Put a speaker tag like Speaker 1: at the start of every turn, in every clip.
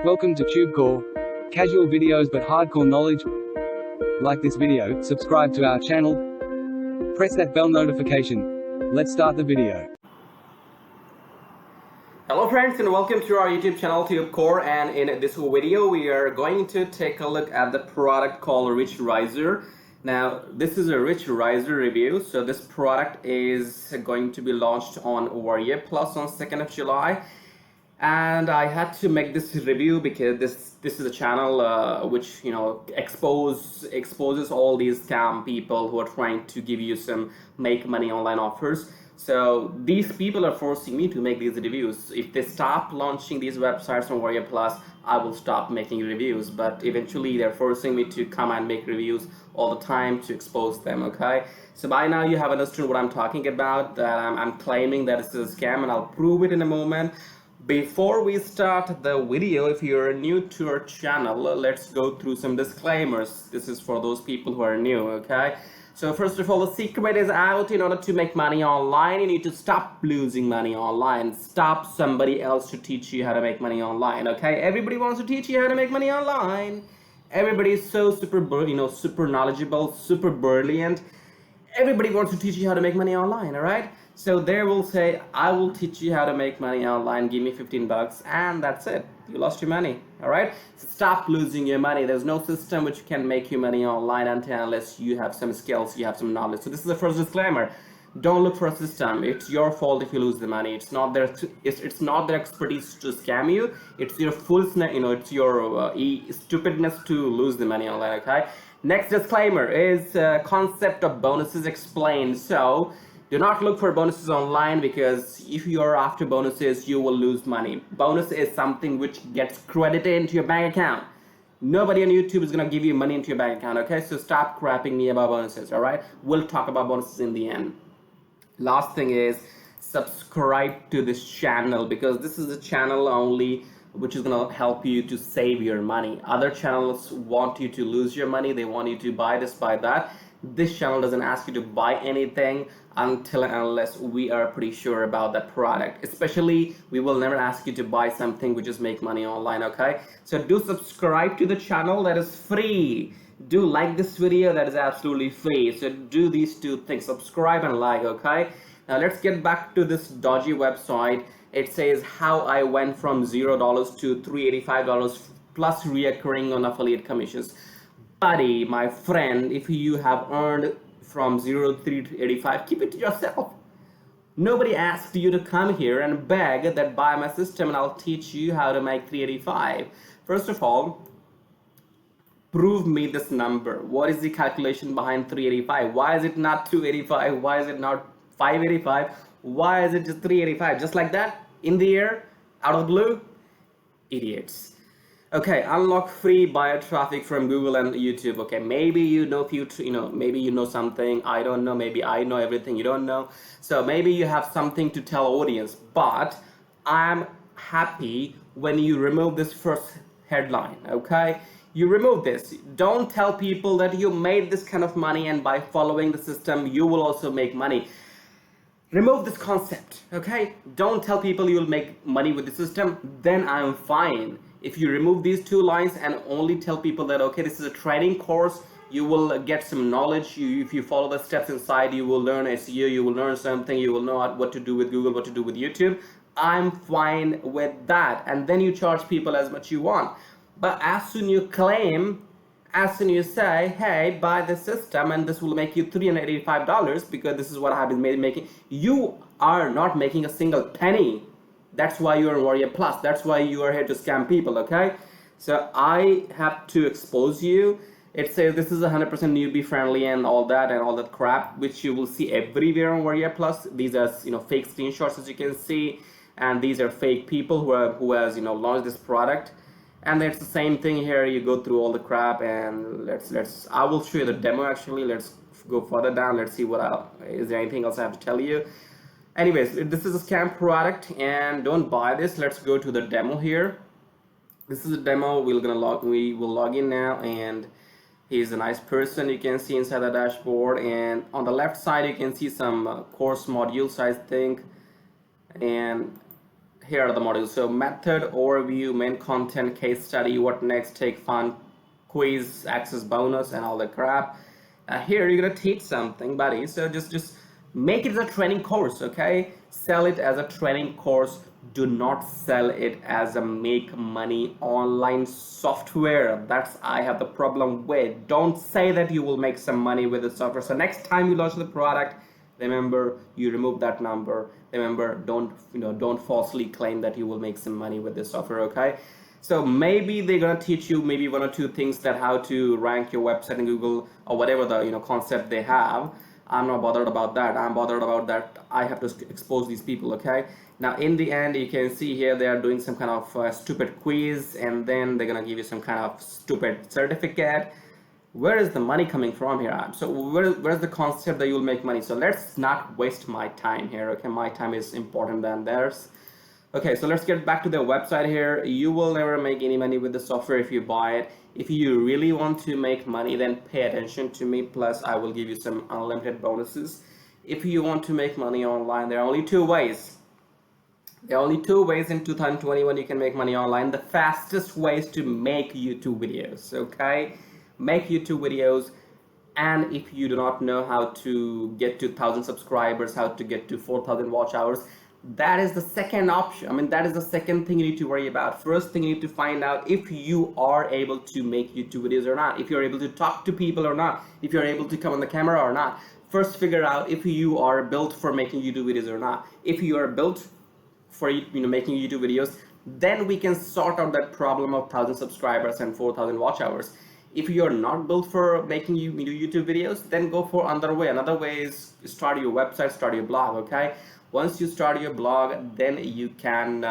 Speaker 1: Welcome to TubeCore. Casual videos but hardcore knowledge. Like this video, subscribe to our channel, press that bell notification. Let's start the video.
Speaker 2: Hello friends, and welcome to our YouTube channel TubeCore, and in this video we are going to take a look at the product called RichRiser. Now this is a RichRiser review. So this product is going to be launched on Warrior Plus on 2nd of July. And I had to make this review because this is a channel which exposes all these scam people who are trying to give you some make money online offers. So these people are forcing me to make these reviews. If they stop launching these websites on Warrior Plus, I will stop making reviews. But eventually they're forcing me to come and make reviews all the time to expose them. Okay, so by now you have understood what I'm talking about, that I'm claiming that this is a scam, and I'll prove it in a moment. Before we start the video, if you're new to our channel, let's go through some disclaimers. This is for those people who are new, okay? So first of all, the secret is out. In order to make money online, you need to stop losing money online. Stop somebody else to teach you how to make money online, okay? Everybody wants to teach you how to make money online. Everybody is so super knowledgeable, super brilliant. Everybody wants to teach you how to make money online, all right? So they will say, I will teach you how to make money online, give me 15 bucks, and that's it. You lost your money, all right? So stop losing your money. There's no system which can make you money online unless you have some skills, you have some knowledge. So this is the first disclaimer. Don't look for a system. It's your fault if you lose the money. It's not their expertise to scam you. It's your it's your stupidness to lose the money online, okay? Next disclaimer is concept of bonuses explained. So do not look for bonuses online, because if you are after bonuses, you will lose money. Bonus is something which gets credited into your bank account. Nobody on YouTube is gonna give you money into your bank account, okay? So stop crapping me about bonuses, all right? We'll talk about bonuses in the end. Last thing is subscribe to this channel, because this is a channel only which is gonna help you to save your money. Other channels want you to lose your money. They want you to buy this, buy that. This channel doesn't ask you to buy anything until and unless we are pretty sure about that product. Especially, we will never ask you to buy something which is make money online, okay? So do subscribe to the channel, that is free. Do like this video, that is absolutely free. So do these two things, subscribe and like, okay? Now let's get back to this dodgy website. It says how I went from $0 to $385 plus reoccurring on affiliate commissions. Buddy, my friend, if you have earned from 0 to 385, keep it to yourself. Nobody asked you to come here and beg that buy my system and I'll teach you how to make 385. First of all, prove me this number. What is the calculation behind 385? Why is it not 285? Why is it not 585? Why is it just 385? Just like that, in the air, out of the blue? Idiots. Okay, unlock free buyer traffic from Google and YouTube. Okay, maybe you know maybe you know something I don't know. Maybe I know everything you don't know. So maybe you have something to tell audience. But I'm happy when you remove this first headline. Okay, you remove this. Don't tell people that you made this kind of money and by following the system you will also make money. Remove this concept. Okay, don't tell people you will make money with the system. Then I'm fine. If you remove these two lines and only tell people that, okay, this is a training course, you will get some knowledge. If you follow the steps inside, you will learn SEO, you will learn something, you will know what to do with Google, what to do with YouTube. I'm fine with that. And then you charge people as much you want. But as soon you claim, as soon you say, hey, buy the system and this will make you $385 because this is what I have been making, you are not making a single penny. That's why you're in Warrior Plus. That's why you are here to scam people, okay? So I have to expose you. It says this is 100% newbie friendly and all that crap, which you will see everywhere on Warrior Plus. These are fake screenshots, as you can see, and these are fake people who has launched this product. And it's the same thing here. You go through all the crap, and I will show you the demo actually. Let's go further down. Let's see is there anything else I have to tell you. Anyways, this is a scam product and don't buy this. Let's go to the demo here. This is a demo. We will log in now, and he's a nice person. You can see inside the dashboard, and on the left side you can see some course modules, I think, and here are the modules. So method, overview, main content, case study, what next, take fun, quiz, access bonus, and all the crap. Here you're gonna teach something, buddy. So just make it as a training course, okay? Sell it as a training course. Do not sell it as a make money online software. That's I have the problem with. Don't say that you will make some money with the software. So next time you launch the product, remember, you remove that number. Remember, don't falsely claim that you will make some money with this software, okay? So maybe they're gonna teach you maybe one or two things, that how to rank your website in Google or whatever the concept they have. I'm not bothered about that. I'm bothered about that I have to expose these people, okay? Now in the end, you can see here they are doing some kind of stupid quiz, and then they're gonna give you some kind of stupid certificate. Where is the money coming from here? So where's the concept that you'll make money? So let's not waste my time here, okay? My time is important than theirs. Okay, so let's get back to the website here. You will never make any money with the software if you buy it. If you really want to make money, then pay attention to me, plus I will give you some unlimited bonuses. If you want to make money online, there are only two ways. There are only two ways in 2021 you can make money online. The fastest way is to make YouTube videos, okay? Make YouTube videos. And if you do not know how to get to 1,000 subscribers, how to get to 4,000 watch hours, that is the second option. I mean, that is the second thing you need to worry about. First thing, you need to find out if you are able to make YouTube videos or not, if you're able to talk to people or not, if you're able to come on the camera or not. First, figure out if you are built for making YouTube videos or not. If you are built for making YouTube videos, then we can sort out that problem of 1,000 subscribers and 4,000 watch hours. If you're not built for making YouTube videos, then go for another way. Another way is start your website, start your blog, okay? Once you start your blog, then you can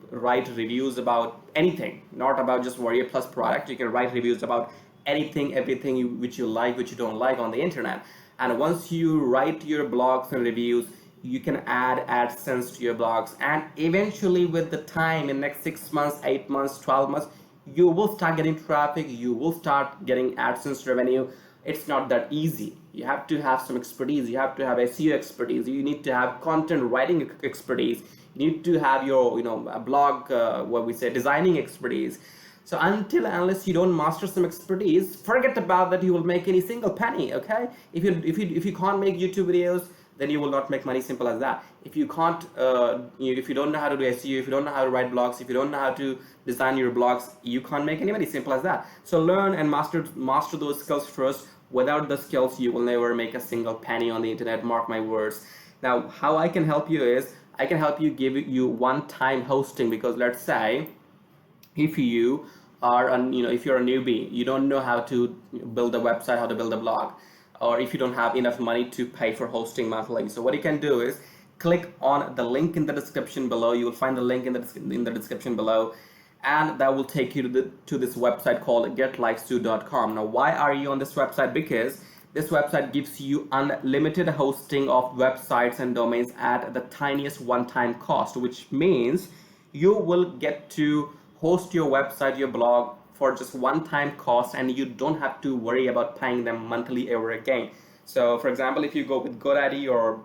Speaker 2: write reviews about anything, not about just Warrior Plus product. You can write reviews about anything, everything which you like, which you don't like on the internet. And once you write your blogs and reviews, you can add AdSense to your blogs. And eventually with the time, in next 6 months, 8 months, 12 months, you will start getting traffic, you will start getting AdSense revenue. It's not that easy. You have to have some expertise. You have to have SEO expertise. You need to have content writing expertise. You need to have your a blog what we say designing expertise. So unless you don't master some expertise, forget about that. You will make any single penny, okay? If you can't make YouTube videos, then you will not make money. Simple as that. If you can't if you don't know how to do SEO, if you don't know how to write blogs, if you don't know how to design your blogs, you can't make any money. Simple as that. So learn and master those skills first. Without the skills, you will never make a single penny on the internet, mark my words. Now, how I can help you is, I can help you give you one-time hosting, because let's say if you are if you're a newbie, you don't know how to build a website, how to build a blog, or if you don't have enough money to pay for hosting monthly. So what you can do is click on the link in the description below. You will find the link in the description below, and that will take you to this website called getlikes2.com. Now, why are you on this website? Because this website gives you unlimited hosting of websites and domains at the tiniest one-time cost, which means you will get to host your website, your blog, for just one-time cost, and you don't have to worry about paying them monthly ever again. So for example, if you go with GoDaddy or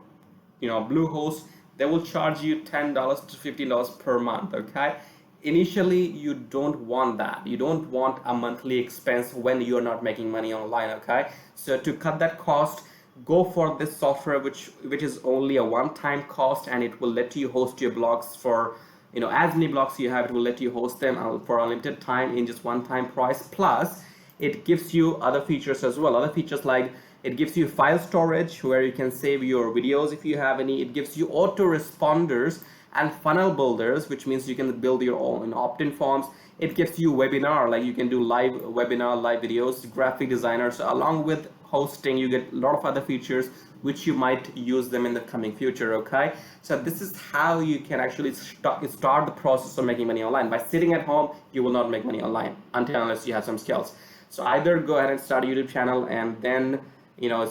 Speaker 2: Bluehost, they will charge you $10 to $15 per month, okay? Initially, you don't want that. You don't want a monthly expense when you're not making money online, okay? So to cut that cost, go for this software which is only a one-time cost, and it will let you host your blogs for as many blogs you have. It will let you host them for unlimited time in just one-time price. Plus it gives you other features as well. Other features like it gives you file storage where you can save your videos if you have any. It gives you autoresponders and funnel builders, which means you can build your own opt-in forms. It gives you webinar, like you can do live webinar, live videos, graphic designers. Along with hosting, you get a lot of other features which you might use them in the coming future, okay? So this is how you can actually start the process of making money online. By sitting at home, you will not make money online unless you have some skills. So either go ahead and start a YouTube channel and then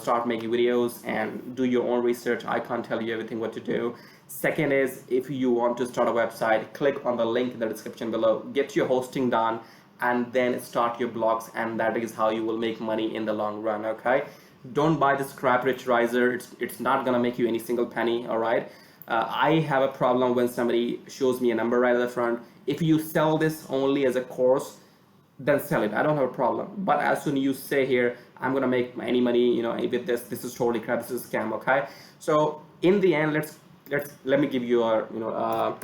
Speaker 2: start making videos and do your own research. I can't tell you everything what to do. Second is, if you want to start a website, click on the link in the description below, get your hosting done, and then start your blogs, and that is how you will make money in the long run, okay? Don't buy this crap RichRiser. It's not gonna make you any single penny, all right? I have a problem when somebody shows me a number right at the front. If you sell this only as a course, then sell it. I don't have a problem. But as soon as you say here, I'm gonna make any money, you know, with this, this is totally crap. This is a scam. Okay. So in the end, let me give you a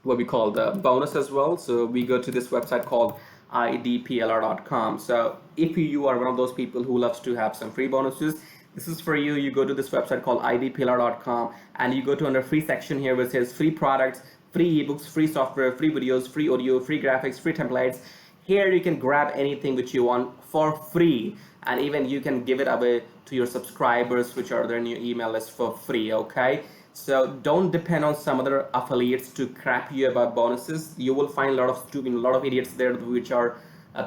Speaker 2: what we call the bonus as well. So we go to this website called idplr.com. So if you are one of those people who loves to have some free bonuses, this is for you. You go to this website called idplr.com and you go to under free section here where it says free products, free ebooks, free software, free videos, free audio, free graphics, free templates. Here you can grab anything which you want for free, and even you can give it away to your subscribers which are there in your email list for free. Okay, so don't depend on some other affiliates to crap you about bonuses. You will find a lot of stupid, a lot of idiots there which are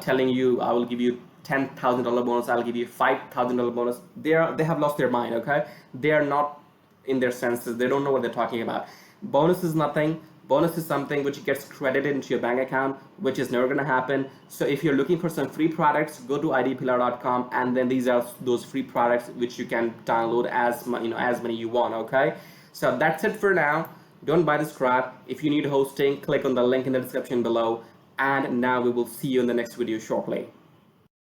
Speaker 2: telling you, I will give you $10,000 bonus, I'll give you $5,000 bonus. They have lost their mind. Okay, they are not in their senses. They don't know what they're talking about. Bonus is nothing. Bonus is something which gets credited into your bank account, which is never going to happen. So if you're looking for some free products, go to idplr.com, and then these are those free products which you can download as many you want. Okay, so that's it for now. Don't buy this crap. If you need hosting, click on the link in the description below, and now we will see you in the next video shortly.